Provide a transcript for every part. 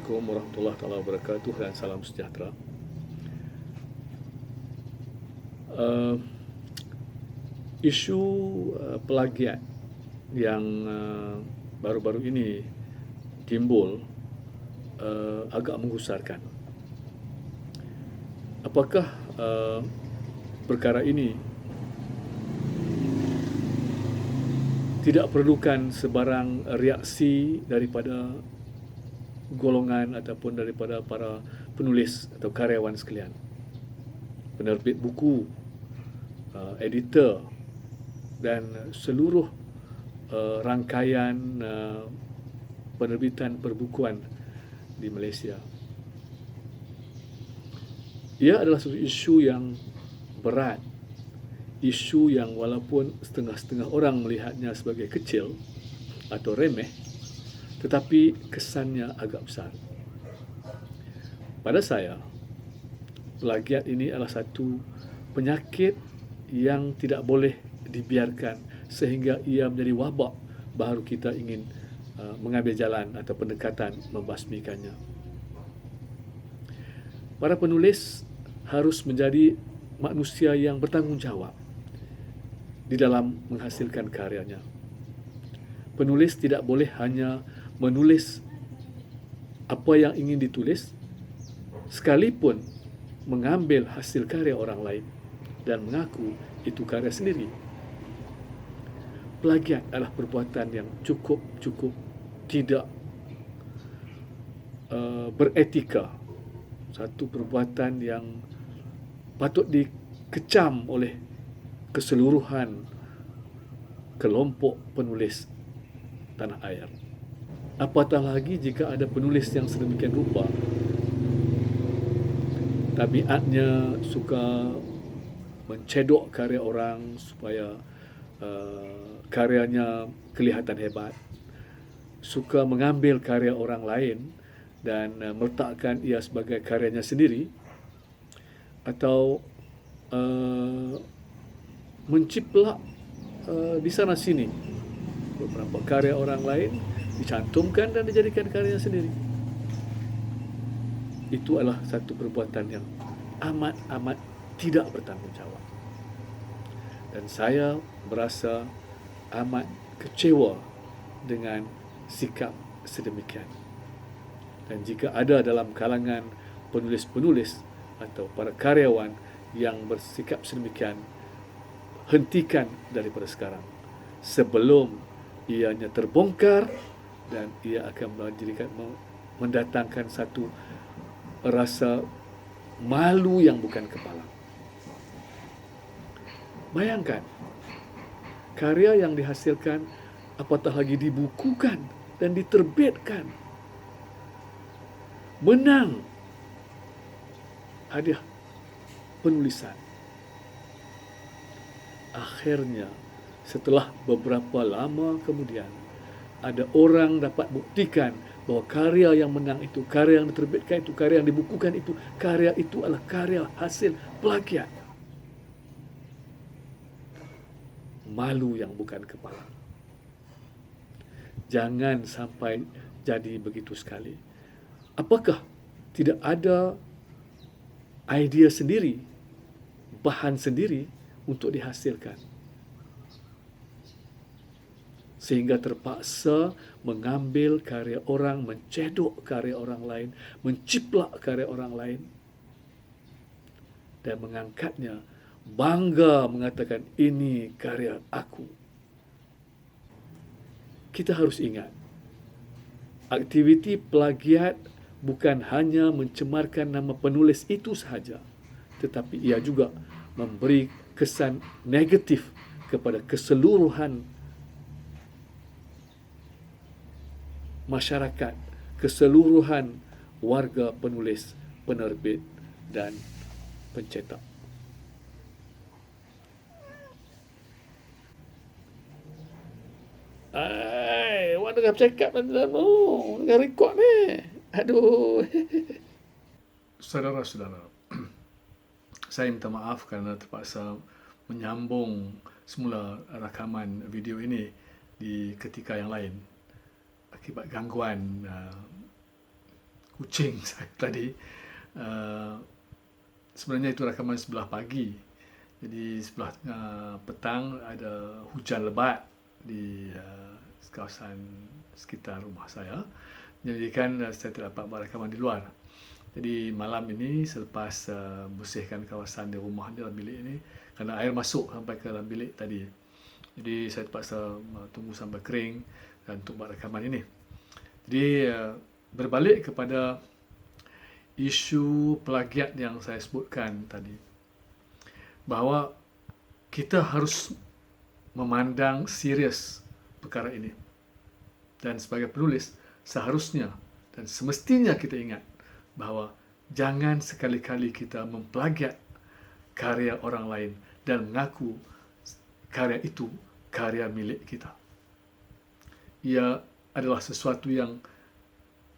Assalamualaikum warahmatullahi taala wabarakatuh dan salam sejahtera. Uh, Isu plagiat yang baru-baru ini timbul agak menggusarkan. Apakah perkara ini tidak perlukan sebarang reaksi daripada golongan ataupun daripada para penulis atau karyawan sekalian, penerbit buku, editor dan seluruh rangkaian penerbitan perbukuan di Malaysia. Ia adalah satu isu yang berat, isu yang walaupun setengah-setengah orang melihatnya sebagai kecil atau remeh, tetapi kesannya agak besar. Pada saya, plagiat ini adalah satu penyakit yang tidak boleh dibiarkan sehingga ia menjadi wabak baru kita ingin mengambil jalan atau pendekatan membasmikannya. Para penulis harus menjadi manusia yang bertanggungjawab di dalam menghasilkan karyanya. Penulis tidak boleh hanya menulis apa yang ingin ditulis, sekalipun mengambil hasil karya orang lain dan mengaku itu karya sendiri. Plagiat adalah perbuatan yang cukup tidak beretika, satu perbuatan yang patut dikecam oleh keseluruhan kelompok penulis tanah air. Apatah lagi jika ada penulis yang sedemikian rupa, tabiatnya suka mencedok karya orang supaya karyanya kelihatan hebat, suka mengambil karya orang lain dan meletakkan ia sebagai karyanya sendiri, atau menciplak di sana sini beberapa karya orang lain, dicantumkan dan dijadikan karyanya sendiri. Itu adalah satu perbuatan yang amat tidak bertanggungjawab. Dan saya berasa amat kecewa dengan sikap sedemikian. Dan jika ada dalam kalangan penulis-penulis atau para karyawan yang bersikap sedemikian, hentikan daripada sekarang sebelum ianya terbongkar dan ia akan mendatangkan satu rasa malu yang bukan kepala. Bayangkan, karya yang dihasilkan apatah lagi dibukukan dan diterbitkan, menang hadiah penulisan. Akhirnya, setelah beberapa lama kemudian, ada orang dapat buktikan bahawa karya yang menang itu, karya yang diterbitkan itu, karya yang dibukukan itu, karya itu adalah karya hasil plagiat. Malu yang bukan kepala. Jangan sampai jadi begitu sekali. Apakah tidak ada idea sendiri, bahan sendiri untuk dihasilkan, sehingga terpaksa mengambil karya orang, mencedok karya orang lain, menciplak karya orang lain, dan mengangkatnya, bangga mengatakan ini karya aku. Kita harus ingat, aktiviti plagiat bukan hanya mencemarkan nama penulis itu sahaja, tetapi ia juga memberi kesan negatif kepada keseluruhan masyarakat, keseluruhan warga penulis, penerbit dan pencetak. Awak dengar bercakap dalam dengar rekod ni. Aduh. Saudara-saudara, saya minta maaf kerana terpaksa menyambung semula rakaman video ini di ketika yang lain akibat gangguan kucing saya tadi. Sebenarnya itu rakaman sebelah pagi. Jadi sebelah petang ada hujan lebat di kawasan sekitar rumah saya. Jadi kan saya tidak dapat buat rakaman di luar. Jadi malam ini selepas bersihkan kawasan di rumah dalam bilik ini, kerana air masuk sampai ke dalam bilik tadi. Jadi saya terpaksa tunggu sampai kering dan untuk buat rakaman ini. Jadi berbalik kepada isu plagiat yang saya sebutkan tadi, bahawa kita harus memandang serius perkara ini. Dan sebagai penulis, seharusnya dan semestinya kita ingat bahawa jangan sekali-kali kita memplagiat karya orang lain dan mengaku karya itu karya milik kita. Ia adalah sesuatu yang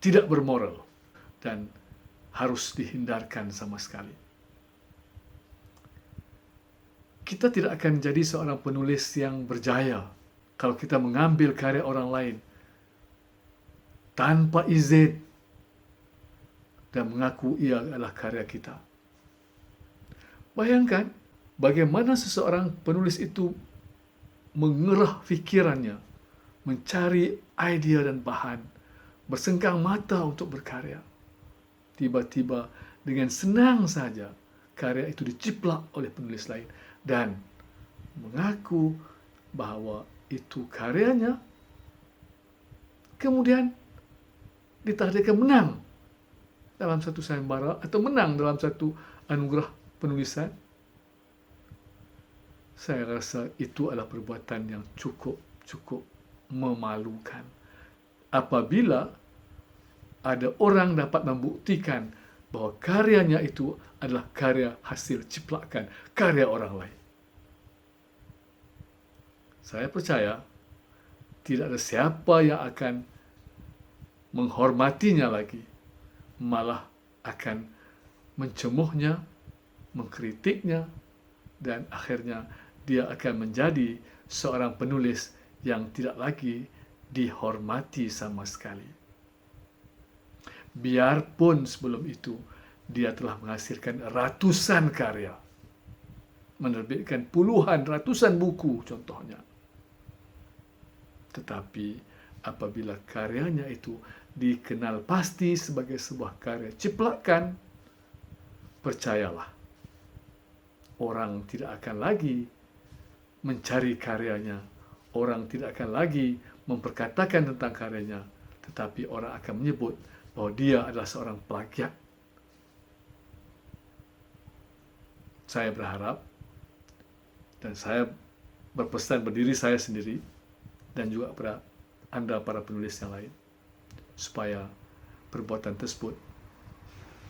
tidak bermoral dan harus dihindarkan sama sekali. Kita tidak akan jadi seorang penulis yang berjaya kalau kita mengambil karya orang lain tanpa izin dan mengaku ia adalah karya kita. Bayangkan bagaimana seseorang penulis itu mengerah fikirannya, mencari idea dan bahan, bersenggang mata untuk berkarya. Tiba-tiba dengan senang saja karya itu diciplak oleh penulis lain dan mengaku bahawa itu karyanya, kemudian ditakdirkan menang dalam satu sayembara atau menang dalam satu anugerah penulisan. Saya rasa itu adalah perbuatan yang cukup memalukan. Apabila ada orang dapat membuktikan bahawa karyanya itu adalah karya hasil ciplakan karya orang lain. Saya percaya tidak ada siapa yang akan menghormatinya lagi, malah akan mencemuhnya, mengkritiknya, dan akhirnya dia akan menjadi seorang penulis yang tidak lagi dihormati sama sekali. Biarpun sebelum itu dia telah menghasilkan ratusan karya, menerbitkan puluhan, ratusan buku contohnya. Tetapi apabila karyanya itu dikenal pasti sebagai sebuah karya ciplakan, percayalah, orang tidak akan lagi mencari karyanya, orang tidak akan lagi memperkatakan tentang karyanya, tetapi orang akan menyebut bahwa dia adalah seorang plagiat. Saya berharap dan saya berpesan berdiri saya sendiri dan juga kepada Anda para penulis yang lain, supaya perbuatan tersebut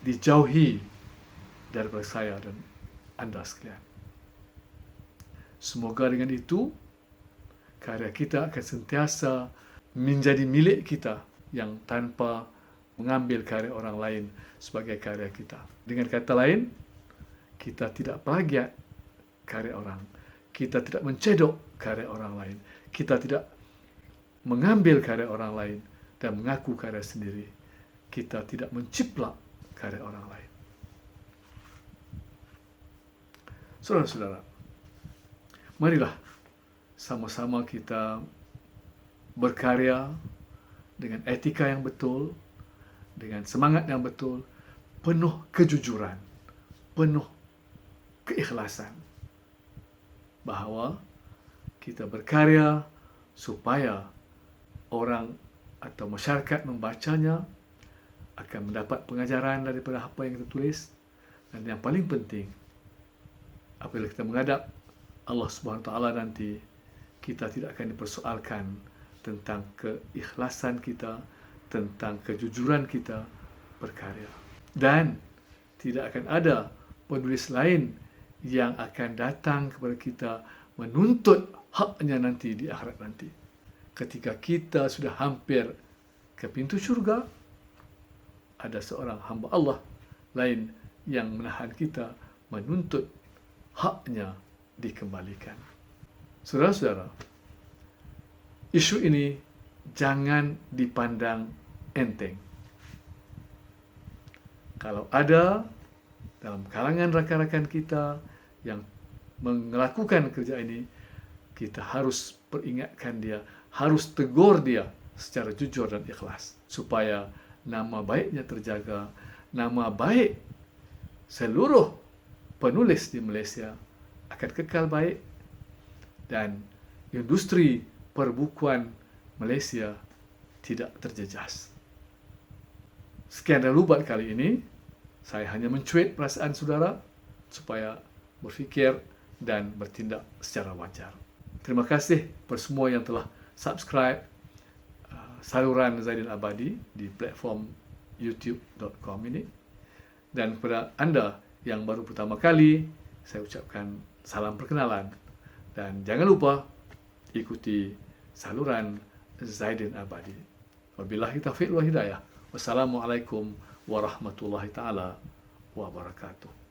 dijauhi daripada saya dan Anda sekalian. Semoga dengan itu karya kita akan sentiasa menjadi milik kita yang tanpa mengambil karya orang lain sebagai karya kita. Dengan kata lain, kita tidak plagiat karya orang. Kita tidak mencedok karya orang lain. Kita tidak mengambil karya orang lain dan mengaku karya sendiri. Kita tidak menciplak karya orang lain. Saudara-saudara, marilah sama-sama kita berkarya dengan etika yang betul, dengan semangat yang betul, penuh kejujuran, penuh keikhlasan, bahawa kita berkarya supaya orang atau masyarakat membacanya akan mendapat pengajaran daripada apa yang kita tulis, dan yang paling penting, apabila kita menghadap Allah Subhanahu Wa Taala nanti, kita tidak akan dipersoalkan tentang keikhlasan kita, tentang kejujuran kita berkarya, dan tidak akan ada penulis lain yang akan datang kepada kita menuntut haknya nanti di akhirat nanti. Ketika kita sudah hampir ke pintu syurga, ada seorang hamba Allah lain yang menahan kita menuntut haknya dikembalikan. Saudara-saudara, isu ini jangan dipandang enteng. Kalau ada dalam kalangan rakan-rakan kita yang melakukan kerja ini, kita harus peringatkan dia, harus tegur dia secara jujur dan ikhlas, supaya nama baiknya terjaga, nama baik seluruh penulis di Malaysia akan kekal baik, dan industri perbukuan Malaysia tidak terjejas. Sekian dahulu buat kali ini. Saya hanya mencuit perasaan saudara supaya berfikir dan bertindak secara wajar. Terima kasih kepada semua yang telah subscribe saluran Zaidin Abadi di platform youtube.com ini. Dan kepada anda yang baru pertama kali, saya ucapkan salam perkenalan. Dan jangan lupa ikuti saluran Zaidin Abadi. Wabillahi taufiq wal hidayah. Wassalamualaikum warahmatullahi taala wabarakatuh.